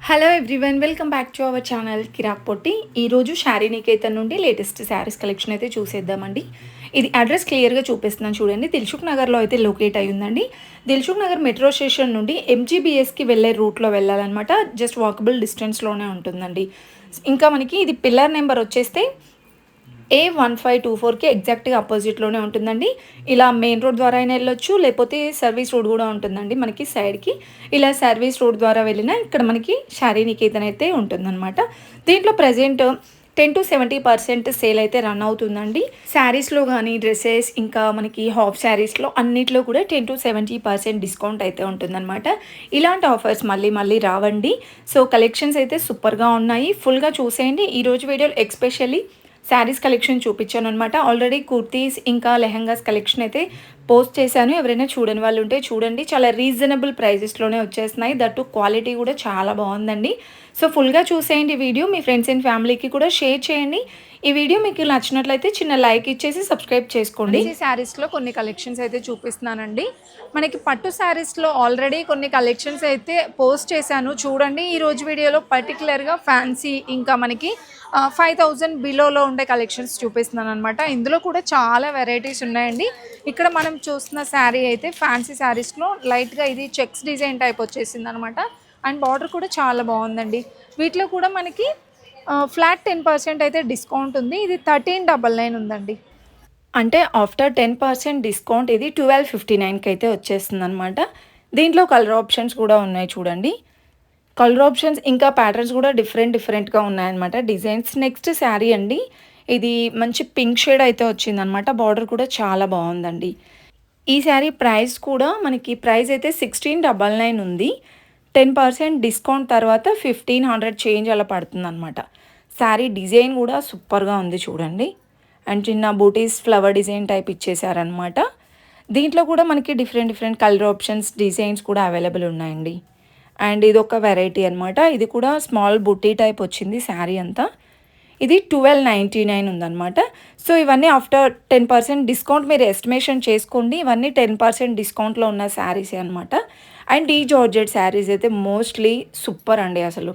Hello everyone, welcome back to our channel Kiraak Potti. ఈరోజు శారీనికేతన్ నుండి latest saris collection అయితే చూసేద్దామండి. ఇది అడ్రస్ క్లియర్గా చూపిస్తున్నాను చూడండి. దిల్సుఖ్ నగర్లో అయితే లొకేట్ అయి ఉందండి. దిల్సుఖ్ నగర్ మెట్రో స్టేషన్ నుండి ఎంజీబీఎస్కి వెళ్ళే రూట్లో వెళ్ళాలన్నమాట. జస్ట్ వాకబుల్ డిస్టెన్స్లోనే ఉంటుందండి. ఇంకా మనకి ఇది పిల్లర్ నెంబర్ వచ్చేస్తే A1524కి ఎగ్జాక్ట్గా అపోజిట్లోనే ఉంటుందండి. ఇలా మెయిన్ రోడ్ ద్వారా అయినా వెళ్ళొచ్చు, లేకపోతే సర్వీస్ రోడ్ కూడా ఉంటుందండి మనకి సైడ్కి. ఇలా సర్వీస్ రోడ్ ద్వారా వెళ్ళినా ఇక్కడ మనకి శారీనికేతన్ అయితే ఉంటుందన్నమాట. దీంట్లో ప్రజెంట్ 10-70% సేల్ అయితే రన్ అవుతుందండి. శారీస్లో కానీ డ్రెస్సెస్, ఇంకా మనకి హాఫ్ శారీస్లో అన్నిట్లో కూడా 10-70% డిస్కౌంట్ అయితే ఉంటుందన్నమాట. ఇలాంటి ఆఫర్స్ మళ్ళీ మళ్ళీ రావండి. సో కలెక్షన్స్ అయితే సూపర్గా ఉన్నాయి, ఫుల్గా చూసేయండి. ఈరోజు వీడియోలో ఎస్పెషల్లీ శారీస్ కలెక్షన్ చూపించాను అనమాట. ఆల్రెడీ కుర్తీస్ ఇంకా లెహంగాస్ కలెక్షన్ అయితే పోస్ట్ చేశాను. ఎవరైనా చూడని వాళ్ళు ఉంటే చూడండి. చాలా రీజనబుల్ ప్రైజెస్లోనే వచ్చేస్తున్నాయి. దట్టు క్వాలిటీ కూడా చాలా బాగుందండి. సో ఫుల్గా చూసేయండి వీడియో. మీ ఫ్రెండ్స్ అండ్ ఫ్యామిలీకి కూడా షేర్ చేయండి. ఈ వీడియో మీకు నచ్చినట్లయితే చిన్న లైక్ ఇచ్చేసి సబ్స్క్రైబ్ చేసుకోండి. ఈ శారీస్లో కొన్ని కలెక్షన్స్ అయితే చూపిస్తున్నానండి. మనకి పట్టు శారీస్లో ఆల్రెడీ కొన్ని కలెక్షన్స్ అయితే పోస్ట్ చేశాను చూడండి. ఈరోజు వీడియోలో పర్టికులర్గా ఫ్యాన్సీ ఇంకా మనకి 5000 బిలోలో ఉండే కలెక్షన్స్ చూపిస్తున్నాను అనమాట. ఇందులో కూడా చాలా వెరైటీస్ ఉన్నాయండి. ఇక్కడ మనం చూస్తున్న శారీ అయితే ఫ్యాన్సీ శారీస్లో లైట్గా ఇది చెక్స్ డిజైన్ టైప్ వచ్చేసింది అనమాట. అండ్ బార్డర్ కూడా చాలా బాగుందండి. వీటిలో కూడా మనకి ఫ్లాట్ 10% అయితే డిస్కౌంట్ ఉంది. ఇది 1399 ఉందండి. అంటే ఆఫ్టర్ 10% డిస్కౌంట్ ఇది 1259కి అయితే వచ్చేస్తుంది అనమాట. దీంట్లో కలర్ ఆప్షన్స్ కూడా ఉన్నాయి చూడండి. కలర్ ఆప్షన్స్ ఇంకా ప్యాటర్న్స్ కూడా డిఫరెంట్గా ఉన్నాయన్నమాట. డిజైన్స్. నెక్స్ట్ శారీ అండి. ఇది మంచి పింక్ షేడ్ అయితే వచ్చిందనమాట. బార్డర్ కూడా చాలా బాగుందండి. ఈ శారీ ప్రైస్ కూడా మనకి ప్రైస్ అయితే 1699 ఉంది. 10% డిస్కౌంట్ తర్వాత 1500 చేంజ్ అలా పడుతుంది అనమాట. శారీ డిజైన్ కూడా సూపర్గా ఉంది చూడండి. అండ్ చిన్న బూటీస్ ఫ్లవర్ డిజైన్ టైప్ ఇచ్చేసారనమాట. దీంట్లో కూడా మనకి డిఫరెంట్ కలర్ ఆప్షన్స్, డిజైన్స్ కూడా అవైలబుల్ ఉన్నాయండి. అండ్ ఇది ఒక వెరైటీ అనమాట. ఇది కూడా స్మాల్ బుటీ టైప్ వచ్చింది శారీ అంతా. ఇది 1299 ఉందన్నమాట. సో ఇవన్నీ ఆఫ్టర్ 10% డిస్కౌంట్ మీరు ఎస్టిమేషన్ చేసుకోండి. ఇవన్నీ 10% డిస్కౌంట్లో ఉన్న శారీసే అనమాట. అండ్ ఈ జార్జెట్ శారీస్ అయితే మోస్ట్లీ సూపర్ అండి. అసలు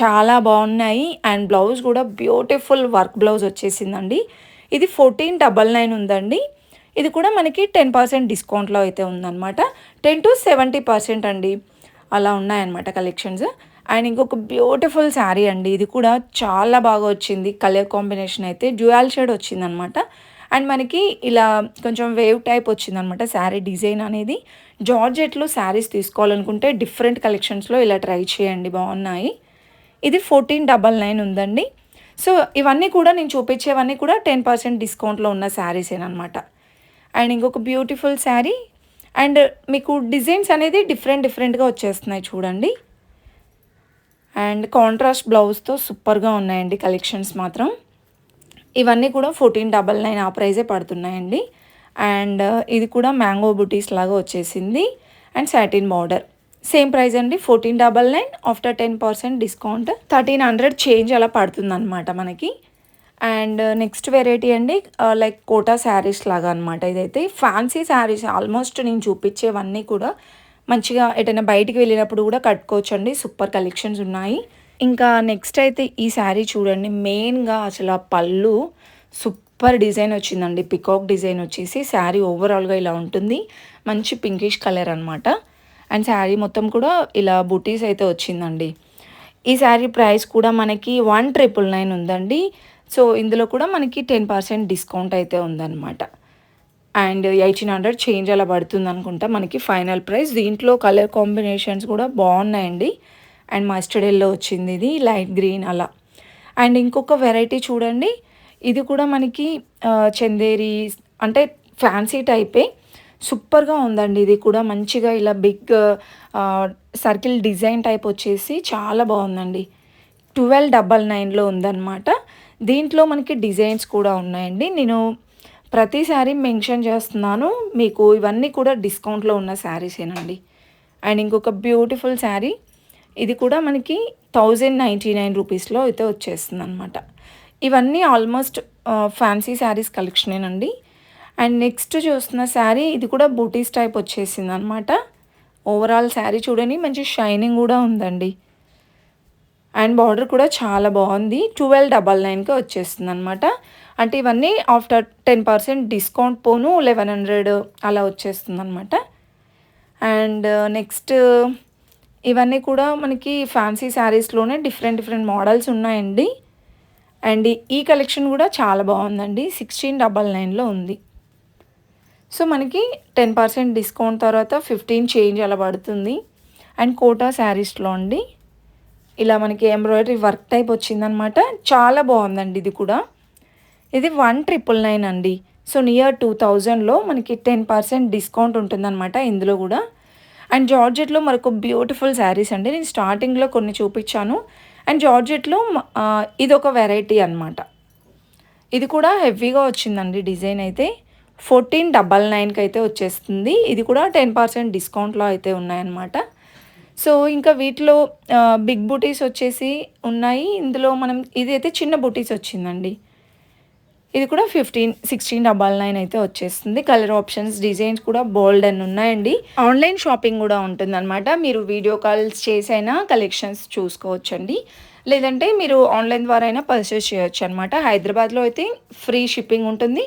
చాలా బాగున్నాయి. అండ్ బ్లౌజ్ కూడా బ్యూటిఫుల్ వర్క్ బ్లౌజ్ వచ్చేసిందండి. ఇది 1499 ఉందండి. ఇది కూడా మనకి 10% డిస్కౌంట్లో అయితే ఉందన్నమాట. 10-70% అండి అలా ఉన్నాయన్నమాట కలెక్షన్స్. అండ్ ఇంకొక బ్యూటిఫుల్ శారీ అండి. ఇది కూడా చాలా బాగా వచ్చింది. కలర్ కాంబినేషన్ అయితే డ్యూయల్ షేడ్ వచ్చిందనమాట. అండ్ మనకి ఇలా కొంచెం వేవ్ టైప్ వచ్చిందనమాట శారీ డిజైన్ అనేది. జార్జెట్లో శారీస్ తీసుకోవాలనుకుంటే డిఫరెంట్ కలెక్షన్స్లో ఇలా ట్రై చేయండి, బాగున్నాయి. ఇది 1499 ఉందండి. సో ఇవన్నీ కూడా నేను చూపించేవన్నీ కూడా 10% డిస్కౌంట్లో ఉన్న శారీసేనమాట. అండ్ ఇంకొక బ్యూటిఫుల్ శారీ. అండ్ మీకు డిజైన్స్ అనేది డిఫరెంట్గా వచ్చేస్తున్నాయి చూడండి. అండ్ కాంట్రాస్ట్ బ్లౌజ్తో సూపర్గా ఉన్నాయండి కలెక్షన్స్ మాత్రం. ఇవన్నీ కూడా 1499 ఆ ప్రైజే పడుతున్నాయండి. అండ్ ఇది కూడా మ్యాంగో బుటీస్ లాగా వచ్చేసింది. And satin border same price అండి, 1499. ఆఫ్టర్ 10% డిస్కౌంట్ 1300 చేంజ్ అలా పడుతుంది అనమాట మనకి. అండ్ నెక్స్ట్ వెరైటీ అండి, లైక్ కోటా శారీస్ లాగా అనమాట. ఇదైతే ఫ్యాన్సీ శారీస్. ఆల్మోస్ట్ నేను చూపించేవన్నీ కూడా మంచిగా ఎటైనా బయటికి వెళ్ళినప్పుడు కూడా కట్టుకోవచ్చు అండి. సూపర్ కలెక్షన్స్ ఉన్నాయి. ఇంకా నెక్స్ట్ అయితే ఈ శారీ చూడండి. మెయిన్గా అసలు ఆ పళ్ళు సూపర్ డిజైన్ వచ్చిందండి. పికాక్ డిజైన్ వచ్చేసి శారీ ఓవరాల్గా ఇలా ఉంటుంది. మంచి పింకిష్ కలర్ అనమాట. అండ్ శారీ మొత్తం కూడా ఇలా బుటీస్ అయితే వచ్చిందండి. ఈ శారీ ప్రైస్ కూడా మనకి 1999 ఉందండి. సో ఇందులో కూడా మనకి 10% డిస్కౌంట్ అయితే ఉందన్నమాట. అండ్ 1800 చేంజ్ అలా పడుతుంది అనుకుంటా మనకి ఫైనల్ ప్రైస్. దీంట్లో కలర్ కాంబినేషన్స్ కూడా బాగున్నాయండి. అండ్ మస్టర్డ్ ఎల్లో వచ్చింది, ఇది లైట్ గ్రీన్ అలా. అండ్ ఇంకొక వెరైటీ చూడండి. ఇది కూడా మనకి చందేరి అంటే ఫ్యాన్సీ టైపే. సూపర్గా ఉందండి. ఇది కూడా మంచిగా ఇలా బిగ్ సర్కిల్ డిజైన్ టైప్ వచ్చేసి చాలా బాగుందండి. 1299లో ఉందన్నమాట. దీంట్లో మనకి డిజైన్స్ కూడా ఉన్నాయండి. నేను ప్రతిసారి మెన్షన్ చేస్తున్నాను మీకు, ఇవన్నీ కూడా డిస్కౌంట్లో ఉన్న శారీసేనండి. అండ్ ఇంకొక బ్యూటిఫుల్ శారీ. ఇది కూడా మనకి 1099 రూపీస్లో అయితే వచ్చేస్తుంది అనమాట. ఇవన్నీ ఆల్మోస్ట్ ఫ్యాన్సీ శారీస్ కలెక్షనేనండి. అండ్ నెక్స్ట్ చూస్తున్న శారీ ఇది కూడా బూటీస్ టైప్ వచ్చేసింది అనమాట. ఓవరాల్ శారీ చూడండి, మంచి షైనింగ్ కూడా ఉందండి. అండ్ బార్డర్ కూడా చాలా బాగుంది. 1299కి వచ్చేస్తుంది అనమాట. అంటే ఇవన్నీ ఆఫ్టర్ 10% డిస్కౌంట్ పోను 1100 అలా వచ్చేస్తుంది అనమాట. అండ్ నెక్స్ట్ ఇవన్నీ కూడా మనకి ఫ్యాన్సీ శారీస్లోనే డిఫరెంట్ డిఫరెంట్ మోడల్స్ ఉన్నాయండి. అండ్ ఈ కలెక్షన్ కూడా చాలా బాగుందండి. 1699లో ఉంది. సో మనకి 10% డిస్కౌంట్ తర్వాత 15 చేంజ్ అలా పడుతుంది. అండ్ కోటా శారీస్లో అండి ఇలా మనకి ఎంబ్రాయిడరీ వర్క్ టైప్ వచ్చిందనమాట. చాలా బాగుందండి ఇది కూడా. ఇది 1999 అండి. సో నియర్ 2000లో మనకి 10% డిస్కౌంట్ ఉంటుందన్నమాట ఇందులో కూడా. అండ్ జార్జెట్లో మరొక బ్యూటిఫుల్ శారీస్ అండి. నేను స్టార్టింగ్లో కొన్ని చూపించాను. అండ్ జార్జెట్లో ఇది ఒక వెరైటీ అనమాట. ఇది కూడా హెవీగా వచ్చిందండి డిజైన్ అయితే. 1499కి అయితే వచ్చేస్తుంది. ఇది కూడా 10% డిస్కౌంట్లో అయితే ఉన్నాయన్నమాట. సో ఇంకా వీటిలో బిగ్ బూటీస్ వచ్చేసి ఉన్నాయి. ఇందులో మనం ఇదైతే చిన్న బూటీస్ వచ్చిందండి. ఇది కూడా 1699 అయితే వచ్చేస్తుంది. కలర్ ఆప్షన్స్ డిజైన్స్ కూడా బోల్డ్ అని ఉన్నాయండి. ఆన్లైన్ షాపింగ్ కూడా ఉంటుందన్నమాట. మీరు వీడియో కాల్స్ చేసైనా కలెక్షన్స్ చూసుకోవచ్చండి. లేదంటే మీరు ఆన్లైన్ ద్వారా అయినా పర్చేస్ చేయొచ్చు అనమాట. హైదరాబాద్లో అయితే ఫ్రీ షిప్పింగ్ ఉంటుంది.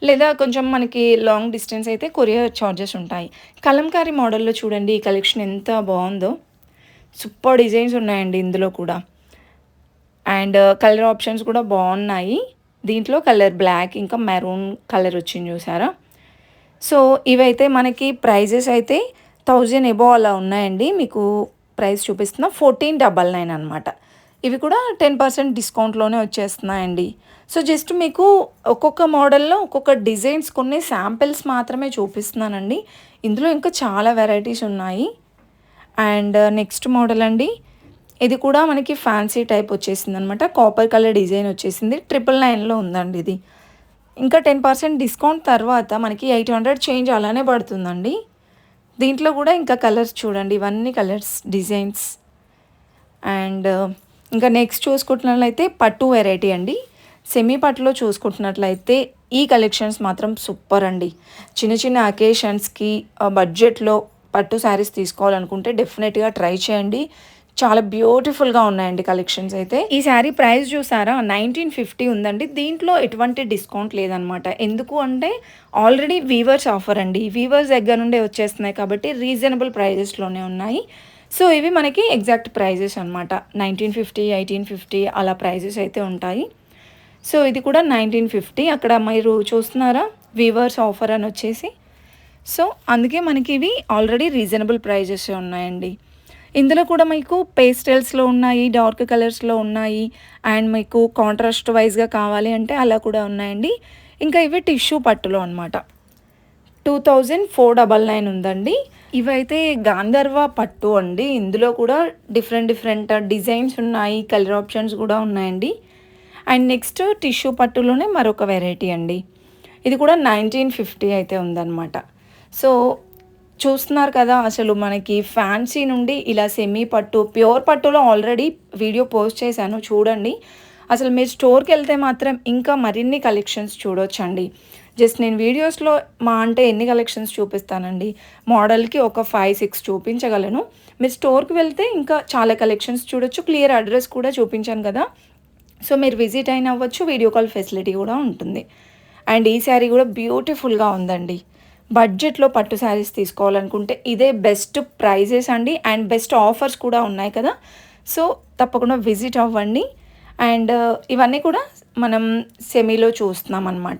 లేదా కొంచెం మనకి లాంగ్ డిస్టెన్స్ అయితే కొరియర్ ఛార్జెస్ ఉంటాయి. కలంకారీ మోడల్లో చూడండి ఈ కలెక్షన్ ఎంత బాగుందో. సూపర్ డిజైన్స్ ఉన్నాయండి ఇందులో కూడా. అండ్ కలర్ ఆప్షన్స్ కూడా బాగున్నాయి. దీంట్లో కలర్ బ్లాక్ ఇంకా మెరూన్ కలర్ వచ్చింది చూసారా. సో ఇవైతే మనకి ప్రైజెస్ అయితే 1000 ఎబోవ్ అలా ఉన్నాయండి. మీకు ప్రైస్ చూపిస్తున్నా 1499 అనమాట. ఇవి కూడా 10% డిస్కౌంట్లోనే వచ్చేస్తున్నాయండి. సో జస్ట్ మీకు ఒక్కొక్క మోడల్లో ఒక్కొక్క డిజైన్స్ కొన్ని శాంపిల్స్ మాత్రమే చూపిస్తున్నానండి. ఇందులో ఇంకా చాలా వెరైటీస్ ఉన్నాయి. అండ్ నెక్స్ట్ మోడల్ అండి. ఇది కూడా మనకి ఫ్యాన్సీ టైప్ వచ్చేసింది అనమాట. కాపర్ కలర్ డిజైన్ వచ్చేసింది. 999లో ఉందండి ఇది. ఇంకా 10% డిస్కౌంట్ తర్వాత మనకి 800 చేంజ్ అలానే పడుతుందండి. దీంట్లో కూడా ఇంకా కలర్స్ చూడండి. ఇవన్నీ కలర్స్ డిజైన్స్. అండ్ ఇంకా నెక్స్ట్ చూసుకుంటున్నట్లయితే పట్టు వెరైటీ అండి. సెమీ పట్టులో చూసుకుంటున్నట్లయితే ఈ కలెక్షన్స్ మాత్రం సూపర్ అండి. చిన్న చిన్న అకేషన్స్కి బడ్జెట్లో పట్టు శారీస్ తీసుకోవాలనుకుంటే డెఫినెట్గా ట్రై చేయండి. చాలా బ్యూటిఫుల్గా ఉన్నాయండి కలెక్షన్స్ అయితే. ఈ శారీ ప్రైస్ చూసారా 1950 ఉందండి. దీంట్లో ఎటువంటి డిస్కౌంట్ లేదనమాట. ఎందుకు అంటే ఆల్రెడీ వీవర్స్ ఆఫర్ అండి. వీవర్స్ దగ్గర నుండే వచ్చేస్తున్నాయి కాబట్టి రీజనబుల్ ప్రైజెస్లోనే ఉన్నాయి. సో ఇవి మనకి ఎగ్జాక్ట్ ప్రైజెస్ అనమాట. 1950, 1850 అలా ప్రైజెస్ అయితే ఉంటాయి. సో ఇది కూడా 1950. అక్కడ మీరు చూస్తున్నారా వీవర్స్ ఆఫర్ అని వచ్చేసి. సో అందుకే మనకి ఇవి ఆల్రెడీ రీజనబుల్ ప్రైజెస్ ఉన్నాయండి. ఇందులో కూడా మీకు పేస్టల్స్లో ఉన్నాయి, డార్క్ కలర్స్లో ఉన్నాయి. అండ్ మీకు కాంట్రాస్ట్ వైజ్గా కావాలి అంటే అలా కూడా ఉన్నాయండి. ఇంకా ఇవి టిష్యూ పట్టులో అనమాట. 2499 ఉందండి. ఇవైతే గాంధర్వ పట్టు అండి. ఇందులో కూడా డిఫరెంట్ డిజైన్స్ ఉన్నాయి. కలర్ ఆప్షన్స్ కూడా ఉన్నాయండి. అండ్ నెక్స్ట్ టిష్యూ పట్టులోనే మరొక వెరైటీ అండి. ఇది కూడా 1950 అయితే ఉందన్నమాట. సో చూస్తున్నారు కదా, అసలు మనకి ఫ్యాన్సీ నుండి ఇలా సెమీ పట్టు, ప్యూర్ పట్టులో ఆల్రెడీ వీడియో పోస్ట్ చేశాను చూడండి. అసలు మీరు స్టోర్కి వెళ్తే మాత్రం ఇంకా మరిన్ని కలెక్షన్స్ చూడొచ్చండి. జస్ట్ నేను వీడియోస్లో అంటే ఎన్ని కలెక్షన్స్ చూపిస్తానండి, మోడల్కి ఒక 5-6 చూపించగలను. మీరు స్టోర్కి వెళ్తే ఇంకా చాలా కలెక్షన్స్ చూడొచ్చు. క్లియర్ అడ్రస్ కూడా చూపించాను కదా, సో మీరు విజిట్ అయిన అవ్వచ్చు. వీడియో కాల్ ఫెసిలిటీ కూడా ఉంటుంది. అండ్ ఈ శారీ కూడా బ్యూటిఫుల్గా ఉందండి. బడ్జెట్లో పట్టు శారీస్ తీసుకోవాలనుకుంటే ఇదే బెస్ట్ ప్రైజెస్ అండి. అండ్ బెస్ట్ ఆఫర్స్ కూడా ఉన్నాయి కదా, సో తప్పకుండా విజిట్ అవ్వండి. అండ్ ఇవన్నీ కూడా మనం సెమీలో చూస్తున్నాం అన్నమాట.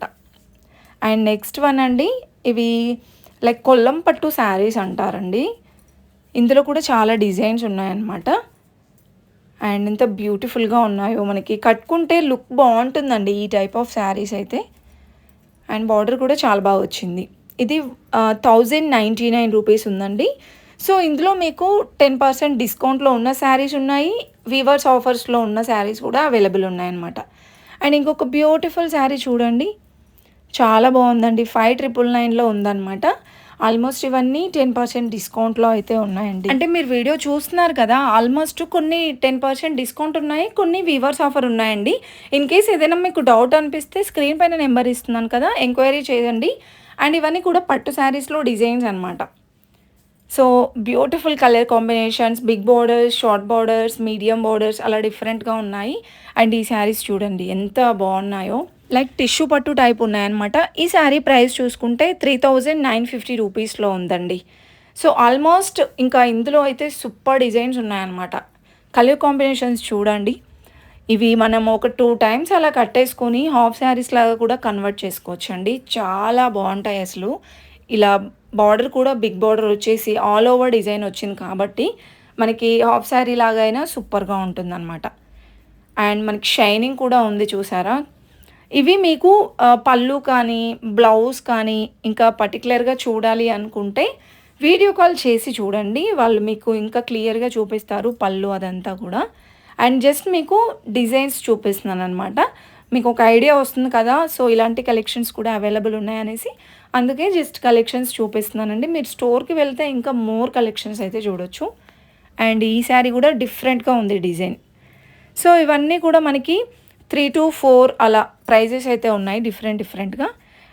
అండ్ నెక్స్ట్ వన్ అండి, ఇవి లైక్ కొల్లం పట్టు శారీస్ అంటారండి. ఇందులో కూడా చాలా డిజైన్స్ ఉన్నాయన్నమాట. అండ్ ఎంత బ్యూటిఫుల్గా ఉన్నాయో, మనకి కట్టుకుంటే లుక్ బాగుంటుందండి ఈ టైప్ ఆఫ్ శారీస్ అయితే. అండ్ బార్డర్ కూడా చాలా బాగా వచ్చింది. ఇది 1099 రూపీస్ ఉందండి. సో ఇందులో మీకు 10% డిస్కౌంట్లో ఉన్న శారీస్ ఉన్నాయి. వీవర్స్ ఆఫర్స్లో ఉన్న శారీస్ కూడా అవైలబుల్ ఉన్నాయన్నమాట. అండ్ ఇంకొక బ్యూటిఫుల్ శారీ చూడండి, చాలా బాగుందండి. 5999లో ఉందన్నమాట. ఆల్మోస్ట్ ఇవన్నీ 10% డిస్కౌంట్లో అయితే ఉన్నాయండి. అంటే మీరు వీడియో చూస్తున్నారు కదా, ఆల్మోస్ట్ కొన్ని 10% డిస్కౌంట్ ఉన్నాయి, కొన్ని వీవర్స్ ఆఫర్ ఉన్నాయండి. ఇన్ కేస్ ఏదైనా మీకు డౌట్ అనిపిస్తే స్క్రీన్ పైన నెంబర్ ఇస్తున్నాను కదా, ఎంక్వైరీ చేయండి. అండ్ ఇవన్నీ కూడా పట్టు శారీస్లో డిజైన్స్ అనమాట. So, beautiful colour combinations, big borders, short borders, medium borders అలా డిఫరెంట్‌గా ఉన్నాయి. అండ్ ఈ శారీస్ చూడండి ఎంత బాగున్నాయో. లైక్ టిష్యూ పట్టు టైప్ ఉన్నాయన్నమాట. ఈ శారీ ప్రైస్ చూసుకుంటే 3950 రూపీస్‌లో ఉందండి. సో, ఆల్మోస్ట్ ఇంకా ఇందులో అయితే సూపర్ డిజైన్స్ ఉన్నాయన్నమాట. కలర్ కాంబినేషన్స్ చూడండి. ఇవి మనం ఒక 2 టైమ్స్ అలా కట్టేసుకొని హాఫ్ శారీస్ లాగా కూడా కన్వర్ట్ చేసుకోవచ్చండి. చాలా బావుంటాయి అసలు. ఇలా బార్డర్ కూడా బిగ్ బార్డర్ వచ్చేసి ఆల్ ఓవర్ డిజైన్ వచ్చింది కాబట్టి మనకి హాఫ్ శారీ లాగా అయినా సూపర్‌గా ఉంటుందన్నమాట. అండ్ మనకి షైనింగ్ కూడా ఉంది చూసారా? ఇవి మీకు పళ్ళు కానీ, బ్లౌజ్ కానీ ఇంకా పర్టిక్యులర్‌గా చూడాలి అనుకుంటే వీడియో కాల్ చేసి చూడండి. వాళ్ళు మీకు ఇంకా క్లియర్‌గా చూపిస్తారు పళ్ళు అదంతా కూడా. అండ్ జస్ట్ మీకు డిజైన్స్ చూపిస్తున్నాననమాట. మీకు ఒక ఐడియా వస్తుంది కదా! సో, ఇలాంటి కలెక్షన్స్ కూడా అవైలబుల్ ఉన్నాయనేసి అందుకే జస్ట్ కలెక్షన్స్ చూపిస్తున్నానండి. మీరు స్టోర్‌కి వెళ్తే ఇంకా మోర్ కలెక్షన్స్ అయితే చూడొచ్చు. అండ్ ఈ శారీ కూడా డిఫరెంట్‌గా ఉంది డిజైన్. సో, ఇవన్నీ కూడా మనకి 3-4 అలా ప్రైజెస్ అయితే ఉన్నాయి డిఫరెంట్‌గా.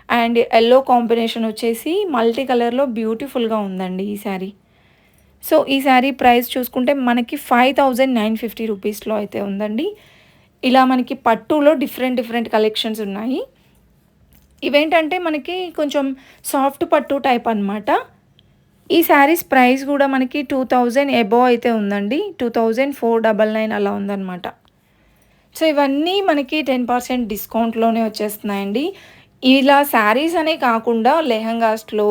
అండ్ యెల్లో కాంబినేషన్ వచ్చేసి మల్టీ కలర్‌లో బ్యూటిఫుల్‌గా ఉందండి ఈ శారీ. సో, ఈ శారీ ప్రైస్ చూసుకుంటే మనకి 5950 రూపీస్‌లో అయితే ఉందండి. ఇలా మనకి పట్టులో డిఫరెంట్ కలెక్షన్స్ ఉన్నాయి. ఇవేంటంటే మనకి కొంచెం సాఫ్ట్ పట్టు టైప్ అనమాట. ఈ శారీస్ ప్రైస్ కూడా మనకి 2000 అబోవ్ అయితే ఉందండి. 2499 అలా ఉందనమాట. సో, ఇవన్నీ మనకి 10% డిస్కౌంట్‌లోనే వచ్చేస్తున్నాయండి. ఇలా శారీస్ అనే కాకుండా లెహెంగాస్‌లో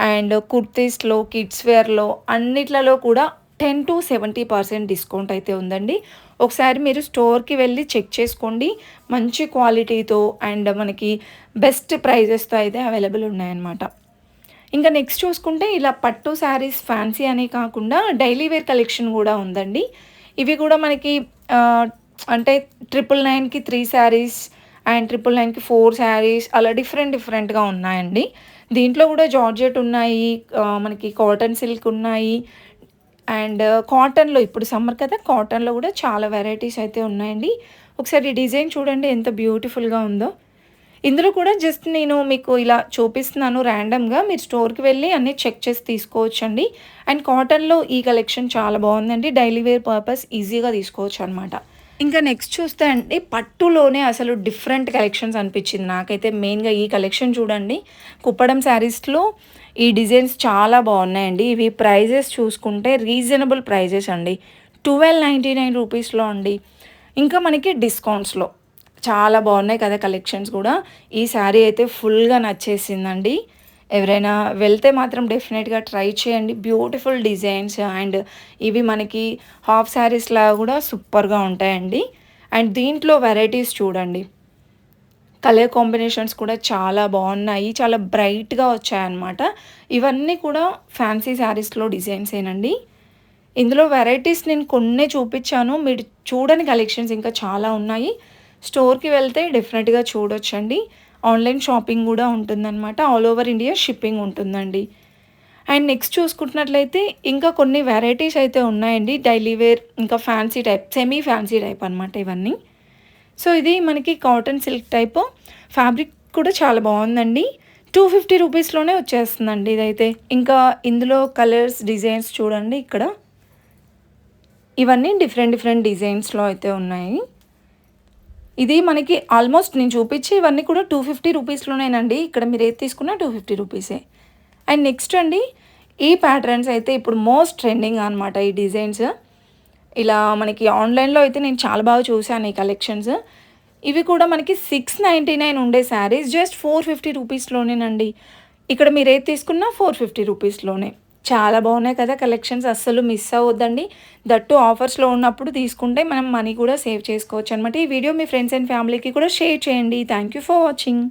అండ్ కుర్తీస్‌లో, కిడ్స్ వేర్‌లో అన్నిట్లలో కూడా 10-70% డిస్కౌంట్ అయితే ఉందండి. ఒకసారి మీరు స్టోర్‌కి వెళ్ళి చెక్ చేసుకోండి. మంచి క్వాలిటీతో అండ్ మనకి బెస్ట్ ప్రైజెస్‌తో అయితే అవైలబుల్ ఉన్నాయన్నమాట. ఇంకా నెక్స్ట్ చూసుకుంటే ఇలా పట్టు శారీస్ ఫ్యాన్సీ అనే కాకుండా డైలీ వేర్ కలెక్షన్ కూడా ఉందండి. ఇవి కూడా మనకి ఆహ్, అంటే 999కి 3 శారీస్ అండ్ 999కి 4 శారీస్ అలా డిఫరెంట్‌గా ఉన్నాయండి. దీంట్లో కూడా జార్జెట్ ఉన్నాయి. మనకి కాటన్ సిల్క్ ఉన్నాయి. అండ్ కాటన్‌లో ఇప్పుడు సమ్మర్ కదా! కాటన్‌లో కూడా చాలా వెరైటీస్ అయితే ఉన్నాయండి. ఒకసారి డిజైన్ చూడండి ఎంత బ్యూటిఫుల్‌గా ఉందో. ఇందులో కూడా జస్ట్ నేను మీకు ఇలా చూపిస్తున్నాను ర్యాండమ్‌గా. మీరు స్టోర్‌కి వెళ్ళి అన్నీ చెక్ చేసి తీసుకోవచ్చండి. అండ్ కాటన్‌లో ఈ కలెక్షన్ చాలా బాగుందండి. డైలీ వేర్ పర్పస్ ఈజీగా తీసుకోవచ్చనమాట. ఇంకా నెక్స్ట్ చూస్తే అండి పట్టులోనే అసలు డిఫరెంట్ కలెక్షన్స్ అనిపించింది నాకైతే. మెయిన్‌గా ఈ కలెక్షన్ చూడండి. కుప్పడం శారీస్‌లో ఈ డిజైన్స్ చాలా బాగున్నాయండి. ఇవి ప్రైజెస్ చూసుకుంటే రీజనబుల్ ప్రైజెస్ అండి. 1299 రూపీస్‌లో అండి. ఇంకా మనకి డిస్కౌంట్స్‌లో. చాలా బాగున్నాయి కదా కలెక్షన్స్ కూడా. ఈ శారీ అయితే ఫుల్‌గా నచ్చేసిందండి. ఎవరైనా వెళ్తే మాత్రం డెఫినెట్‌గా ట్రై చేయండి. బ్యూటిఫుల్ డిజైన్స్ అండ్ ఇవి మనకి హాఫ్ శారీస్‌లాగా కూడా సూపర్‌గా ఉంటాయండి. అండ్ దీంట్లో వెరైటీస్ చూడండి. కలర్ కాంబినేషన్స్ కూడా చాలా బాగున్నాయి. చాలా బ్రైట్‌గా వచ్చాయన్నమాట. ఇవన్నీ కూడా ఫ్యాన్సీ శారీస్‌లో డిజైన్సేనండి. ఇందులో వెరైటీస్ నేను కొన్నే చూపించాను. మీరు చూడని కలెక్షన్స్ ఇంకా చాలా ఉన్నాయి. స్టోర్‌కి వెళ్తే డెఫినెట్‌గా చూడొచ్చండి. ఆన్‌లైన్ షాపింగ్ కూడా ఉంటుందన్నమాట. ఆల్ ఓవర్ ఇండియా షిప్పింగ్ ఉంటుందండి. అండ్ నెక్స్ట్ చూసుకుంటున్నట్లయితే ఇంకా కొన్ని వెరైటీస్ అయితే ఉన్నాయండి. డైలీ వేర్ ఇంకా fancy type, semi fancy type అనమాట ఇవన్నీ. సో, ఇది మనకి కాటన్ సిల్క్ టైపు. ఫ్యాబ్రిక్ కూడా చాలా బాగుందండి. 250 రూపీస్‌లోనే వచ్చేస్తుందండి ఇదైతే. ఇంకా ఇందులో కలర్స్, డిజైన్స్ చూడండి ఇక్కడ. ఇవన్నీ డిఫరెంట్ డిజైన్స్‌లో అయితే ఉన్నాయి. ఇది మనకి ఆల్మోస్ట్ నేను చూపించే ఇవన్నీ కూడా 250 రూపీస్‌లోనేనండి. ఇక్కడ మీరు ఏది తీసుకున్నా 250 రూపీసే. అండ్ నెక్స్ట్ అండి ఈ ప్యాటర్న్స్ అయితే ఇప్పుడు మోస్ట్ ట్రెండింగ్ అనమాట ఈ డిజైన్స్. ఇలా మనకి ఆన్‌లైన్‌లో అయితే నేను చాలా బాగా చూసాను ఈ కలెక్షన్స్. ఇవి కూడా మనకి 699 ఉండే శారీస్ జస్ట్ 450 రూపీస్‌లోనేనండి. ఇక్కడ మీరు ఏది తీసుకున్నా 450 రూపీస్‌లోనే. చాలా బాగున్నాయి కదా కలెక్షన్స్, అస్సలు మిస్ అవ్వద్దండి. దట్టు ఆఫర్స్‌లో ఉన్నప్పుడు తీసుకుంటే మనం మనీ కూడా సేవ్ చేసుకోవచ్చనమాట. ఈ వీడియో మీ ఫ్రెండ్స్ అండ్ ఫ్యామిలీకి కూడా షేర్ చేయండి. Thank you for watching.